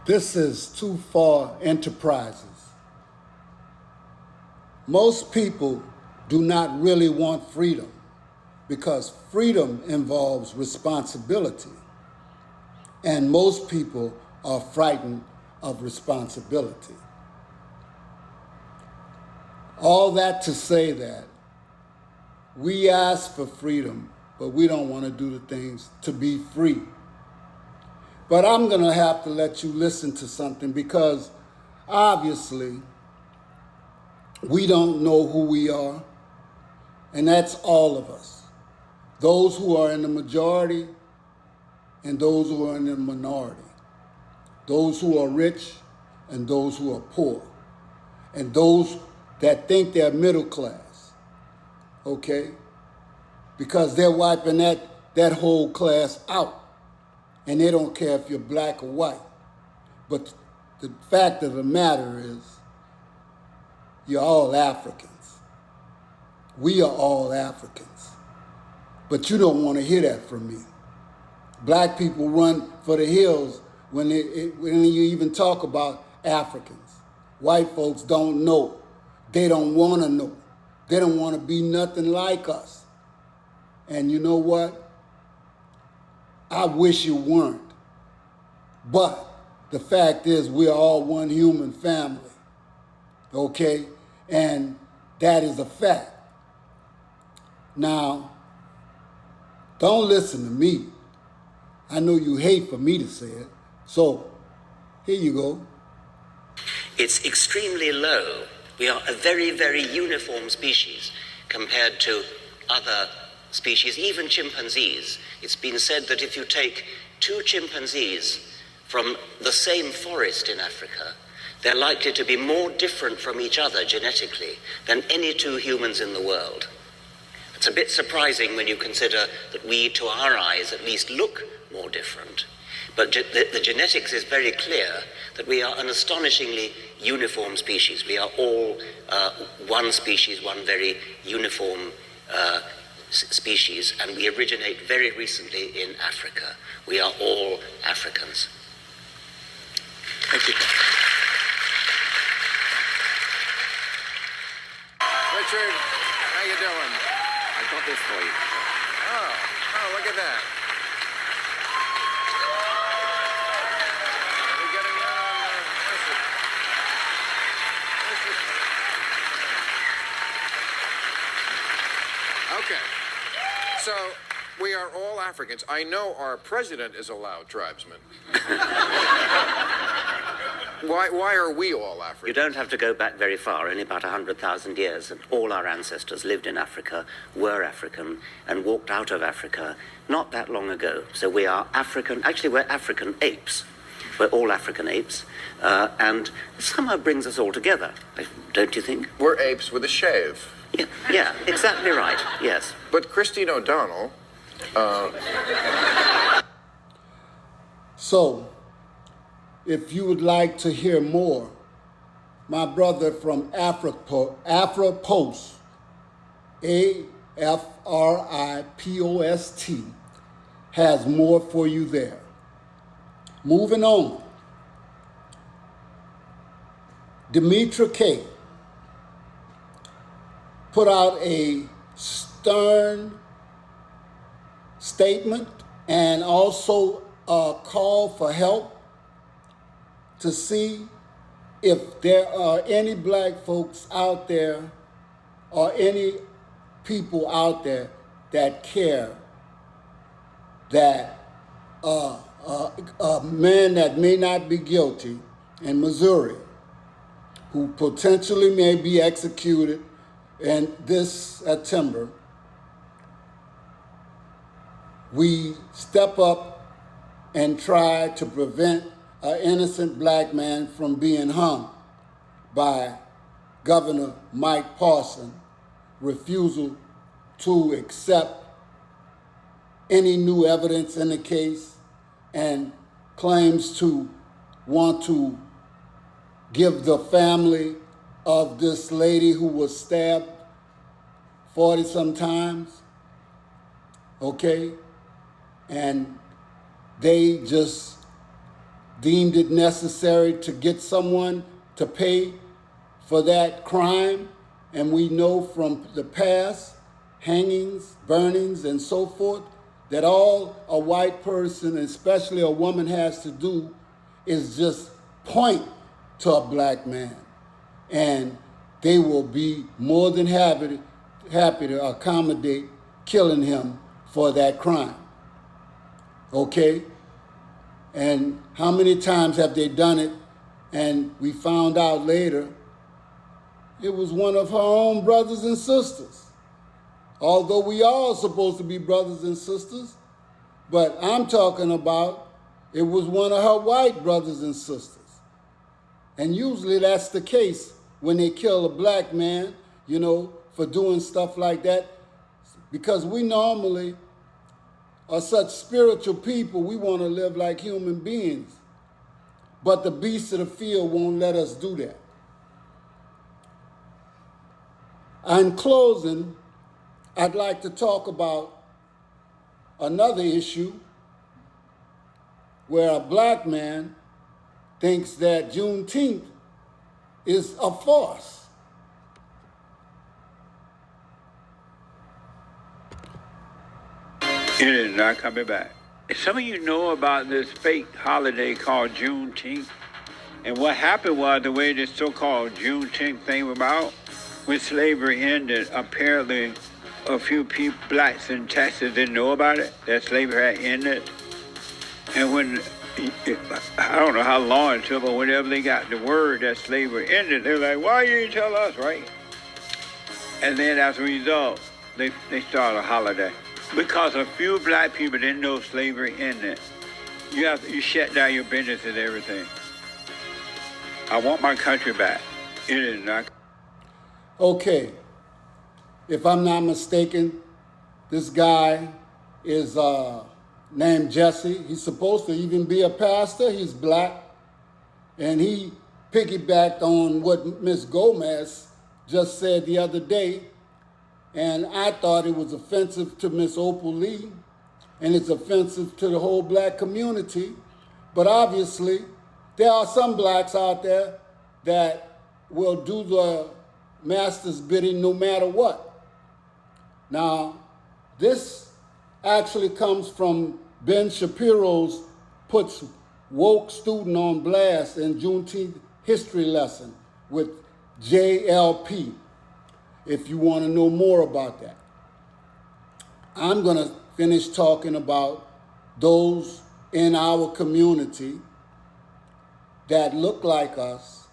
This is too far enterprises. Most people do not really want freedom because freedom involves responsibility. And most people are frightened of responsibility. All that to say that we ask for freedom, but we don't want to do the things to be free. But I'm going to have to let you listen to something because obviously we don't know who we are, and that's all of us. Those who are in the majority and those who are in the minority. Those who are rich and those who are poor. And those that think they're middle class, okay? Because they're wiping that whole class out. And they don't care if you're black or white. But the fact of the matter is, you're all Africans. We are all Africans. But you don't want to hear that from me. Black people run for the hills when you even talk about Africans. White folks don't know. They don't want to know. They don't want to be nothing like us. And you know what? I wish you weren't. But the fact is we're all one human family. Okay? And that is a fact. Now, don't listen to me. I know you hate for me to say it. So, here you go. It's extremely low. We are a very, very uniform species compared to other species, even chimpanzees. It's been said that if you take two chimpanzees from the same forest in Africa, they're likely to be more different from each other genetically than any two humans in the world. It's a bit surprising when you consider that we, to our eyes, at least look more different. But the genetics is very clear that we are an astonishingly uniform species. We are all one species, one very uniform species, and we originate very recently in Africa. We are all Africans. Thank you. Richard, how you doing? I got this for you. Oh, look at that. Are we getting that on Okay. So, we are all Africans. I know our president is a loud tribesman. Why are we all Africans? You don't have to go back very far, only about 100,000 years, and all our ancestors lived in Africa, were African, and walked out of Africa not that long ago. So we are African, actually we're African apes. We're all African apes, and somehow brings us all together, don't you think? We're apes with a shave. Yeah, exactly right, yes. But Christine O'Donnell, So, if you would like to hear more, my brother from AfriPost, AFRIPOST, has more for you there. Moving on. Demetra K. put out a stern statement and also a call for help to see if there are any black folks out there or any people out there that care that a man that may not be guilty in Missouri, who potentially may be executed in this September, we step up and try to prevent an innocent black man from being hung by Governor Mike Parson's refusal to accept any new evidence in the case and claims to want to give the family of this lady who was stabbed 40-some times, okay? And they just deemed it necessary to get someone to pay for that crime. And we know from the past, hangings, burnings, and so forth, that all a white person, especially a woman, has to do is just point to a black man. And they will be more than happy to accommodate killing him for that crime. Okay? And how many times have they done it? And we found out later it was one of her own brothers and sisters. Although we all supposed to be brothers and sisters, but I'm talking about it was one of her white brothers and sisters. And usually that's the case when they kill a black man, you know, for doing stuff like that, because we normally are such spiritual people, we want to live like human beings. But the beasts of the field won't let us do that. In closing, I'd like to talk about another issue where a black man thinks that Juneteenth is a farce. It is not coming back. Some of you know about this fake holiday called Juneteenth. And what happened was the way this so-called Juneteenth thing was about, when slavery ended, apparently a few people, blacks in Texas, didn't know about it, that slavery had ended. And when, I don't know how long it took, but whenever they got the word that slavery ended, they were like, why you didn't tell us, right? And then as a result, they started a holiday. Because a few black people didn't know slavery ended, you shut down your business and everything. I want my country back. It is not. Okay, if I'm not mistaken, this guy is named Jesse. He's supposed to even be a pastor. He's black. And he piggybacked on what Miss Gomez just said the other day. And I thought it was offensive to Miss Opal Lee, and it's offensive to the whole black community. But obviously, there are some blacks out there that will do the master's bidding no matter what. Now, this actually comes from Ben Shapiro's puts woke student on blast in Juneteenth history lesson with JLP. If you want to know more about that. I'm going to finish talking about those in our community that look like us,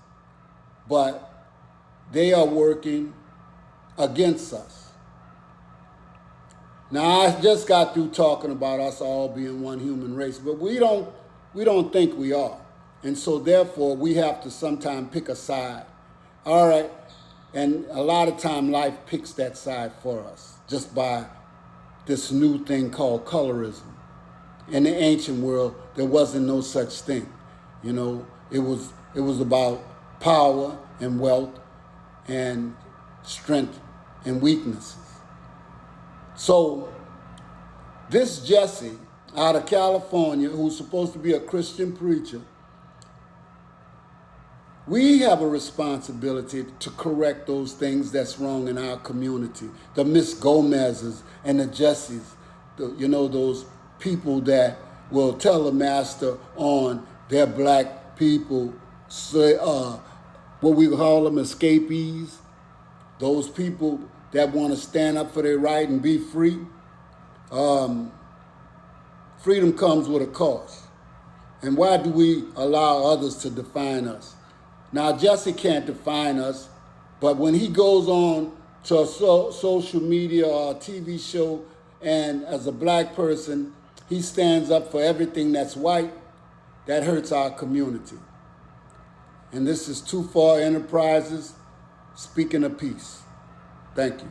but they are working against us. Now, I just got through talking about us all being one human race, but we don't think we are. And so therefore, we have to sometimes pick a side. All right. And a lot of time life picks that side for us just by this new thing called colorism. In the ancient world, there wasn't no such thing. You know, it was about power and wealth and strength and weaknesses. So this Jesse out of California, who's supposed to be a Christian preacher, we have a responsibility to correct those things that's wrong in our community. The Miss Gomez's and the Jessies, those people that will tell the master on their black people, what we call them escapees, those people that want to stand up for their right and be free. Freedom comes with a cost. And why do we allow others to define us? Now, Jesse can't define us, but when he goes on to a social media or a TV show, and as a black person, he stands up for everything that's white, that hurts our community. And this is Too Far Enterprises, speaking of peace. Thank you.